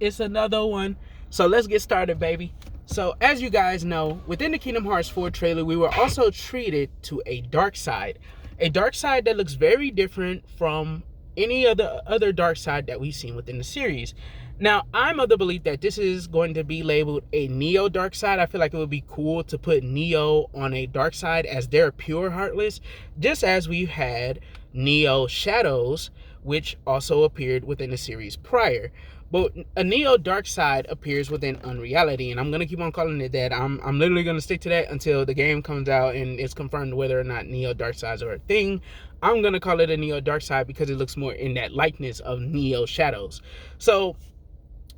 It's another one. So let's get started, baby. So as you guys know, within the Kingdom Hearts 4 trailer, we were also treated to a dark side. A dark side that looks very different from any other dark side that we've seen within the series. Now, I'm of the belief that this is going to be labeled a Neo dark side. I feel like it would be cool to put Neo on a dark side, as they're pure heartless, just as we've had Neo Shadows, which also appeared within the series prior. But a Neo dark side appears within Unreality, and I'm gonna keep on calling it that. I'm literally gonna stick to that until the game comes out and it's confirmed whether or not Neo dark sides are a thing. I'm gonna call it a Neo dark side because it looks more in that likeness of Neo Shadows. So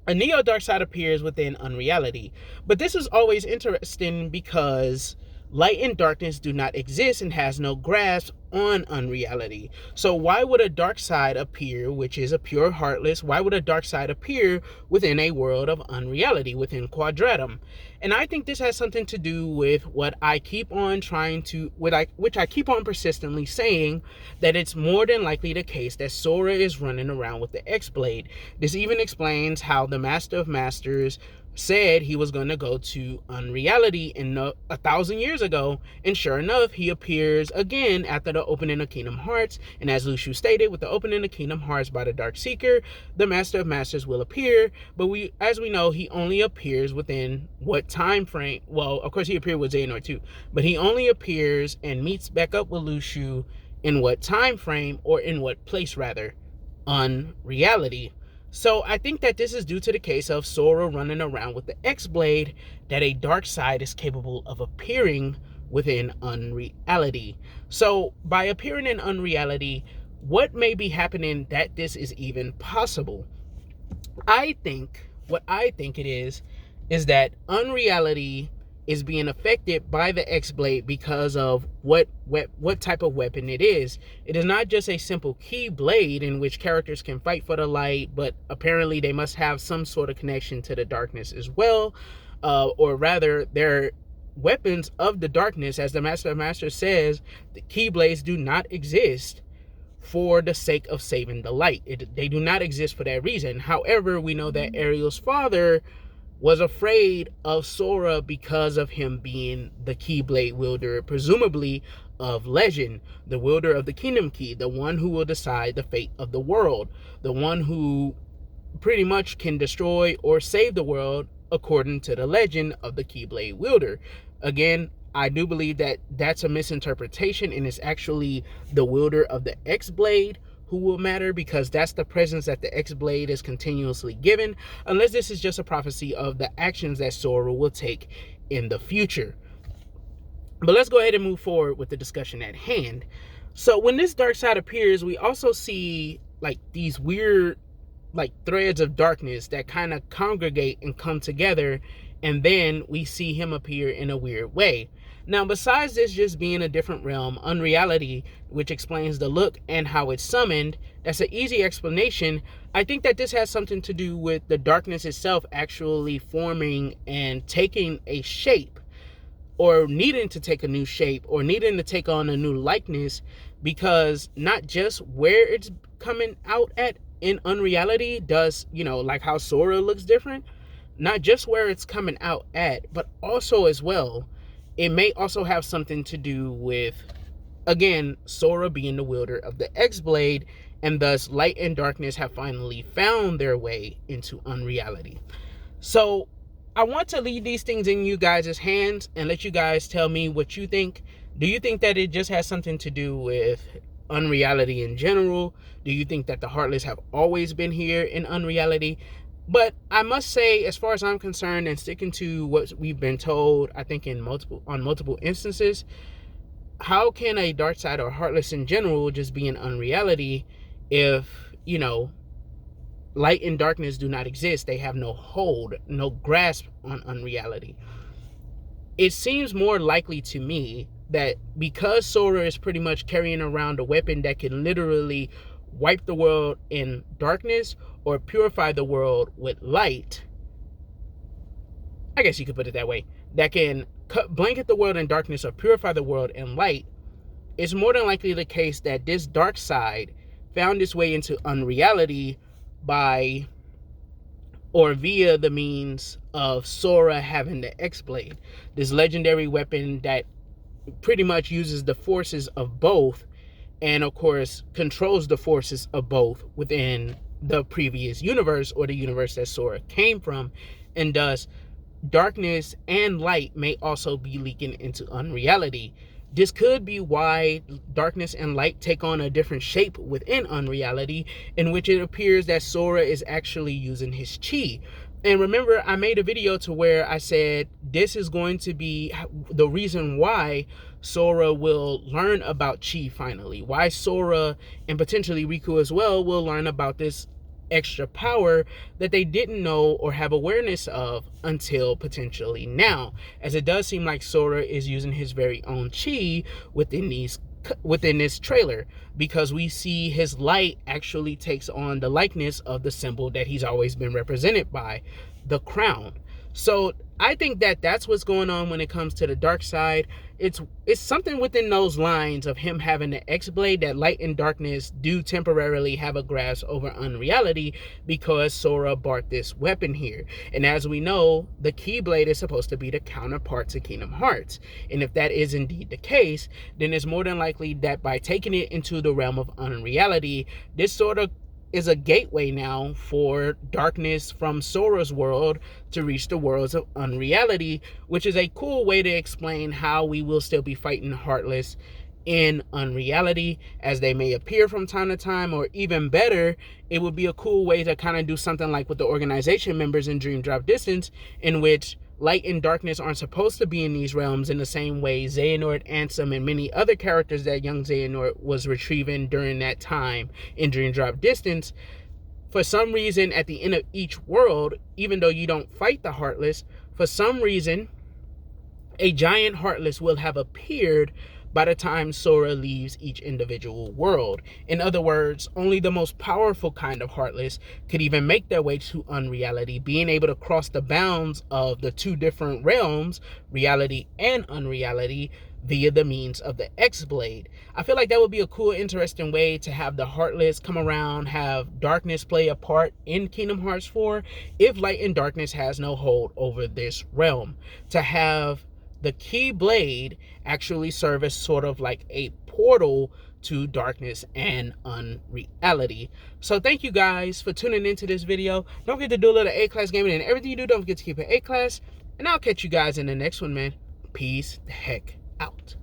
a Neo dark side appears within Unreality, but this is always interesting because light and darkness do not exist and has no grasp on Unreality. So why would a dark side appear, which is a pure heartless, why would a dark side appear within a world of Unreality, within Quadratum? And I think this has something to do with what I keep on which I keep on persistently saying, that it's more than likely the case that Sora is running around with the X-Blade. This even explains how the Master of Masters said he was going to go to Unreality 1,000 years ago, and sure enough, he appears again after the opening of Kingdom Hearts. And as Luciu stated, with the opening of Kingdom Hearts by the Dark Seeker, the Master of Masters will appear, but as we know, he only appears within what time frame? Well, of course he appeared with Xehanort too, but he only appears and meets back up with Luciu in what time frame, or in what place rather? Unreality. So I think that this is due to the case of Sora running around with the X-Blade, that a dark side is capable of appearing within Unreality. So by appearing in Unreality, what may be happening that this is even possible? What I think it is that Unreality is being affected by the X-Blade because of what type of weapon it is. It is not just a simple key blade in which characters can fight for the light, but apparently they must have some sort of connection to the darkness as well, or rather, they're weapons of the darkness. As the Master of Masters says, the keyblades do not exist for the sake of saving the light. They do not exist for that reason. However, we know that Ariel's father was afraid of Sora because of him being the Keyblade wielder, presumably of legend, the wielder of the Kingdom Key, the one who will decide the fate of the world, the one who pretty much can destroy or save the world according to the legend of the Keyblade wielder. Again, I do believe that that's a misinterpretation, and it's actually the wielder of the X-Blade who will matter, because that's the presence that the X-Blade is continuously given, unless this is just a prophecy of the actions that Sora will take in the future. But let's go ahead and move forward with the discussion at hand. So when this dark side appears, we also see like these weird threads of darkness that kind of congregate and come together, and then we see him appear in a weird way. Now, besides this just being a different realm, Unreality, which explains the look and how it's summoned, that's an easy explanation. I think that this has something to do with the darkness itself actually forming and taking a shape, or needing to take a new shape, or needing to take on a new likeness, because not just where it's coming out at in Unreality does, like how Sora looks different, not just where it's coming out at, but also as well, it may also have something to do with, again, Sora being the wielder of the X-Blade, and thus light and darkness have finally found their way into Unreality. So I want to leave these things in you guys' hands and let you guys tell me what you think. Do you think that it just has something to do with Unreality in general? Do you think that the Heartless have always been here in Unreality? But I must say, as far as I'm concerned, and sticking to what we've been told, I think on multiple instances, how can a dark side or Heartless in general just be in Unreality if, light and darkness do not exist? They have no hold, no grasp on Unreality. It seems more likely to me that because Sora is pretty much carrying around a weapon that can literally wipe the world in darkness or purify the world with light, I guess you could put it that way, that can blanket the world in darkness or purify the world in light, it's more than likely the case that this dark side found its way into Unreality by or via the means of Sora having the X-Blade, this legendary weapon that pretty much uses the forces of both, and of course controls the forces of both within the previous universe, or the universe that Sora came from. And thus darkness and light may also be leaking into Unreality. This could be why darkness and light take on a different shape within Unreality, in which it appears that Sora is actually using his chi. And remember, I made a video to where I said this is going to be the reason why Sora will learn about chi finally. Why Sora, and potentially Riku as well, will learn about this extra power that they didn't know or have awareness of until potentially now, as it does seem like Sora is using his very own chi within this trailer, because we see his light actually takes on the likeness of the symbol that he's always been represented by, the crown. So I think that that's what's going on when it comes to the dark side. It's something within those lines of him having the X-Blade, that light and darkness do temporarily have a grasp over Unreality because Sora bought this weapon here. And as we know, the Keyblade is supposed to be the counterpart to Kingdom Hearts. And if that is indeed the case, then it's more than likely that by taking it into the realm of Unreality, this sort of is a gateway now for darkness from Sora's world to reach the worlds of Unreality, which is a cool way to explain how we will still be fighting Heartless in Unreality, as they may appear from time to time. Or even better, it would be a cool way to kind of do something like with the organization members in Dream Drop Distance, in which light and darkness aren't supposed to be in these realms in the same way Xehanort, Ansem, and many other characters that young Xehanort was retrieving during that time in Dream Drop Distance. For some reason, at the end of each world, even though you don't fight the Heartless, for some reason, a giant Heartless will have appeared by the time Sora leaves each individual world. In other words, only the most powerful kind of Heartless could even make their way to Unreality, being able to cross the bounds of the two different realms, Reality and Unreality, via the means of the X-Blade. I feel like that would be a cool, interesting way to have the Heartless come around, have darkness play a part in Kingdom Hearts 4, if light and darkness has no hold over this realm. To have the Keyblade actually serve as sort of like a portal to darkness and Unreality. So thank you guys for tuning into this video. Don't forget to do a little A-class gaming, and everything you do, don't forget to keep it A-class. And I'll catch you guys in the next one, man. Peace the heck out.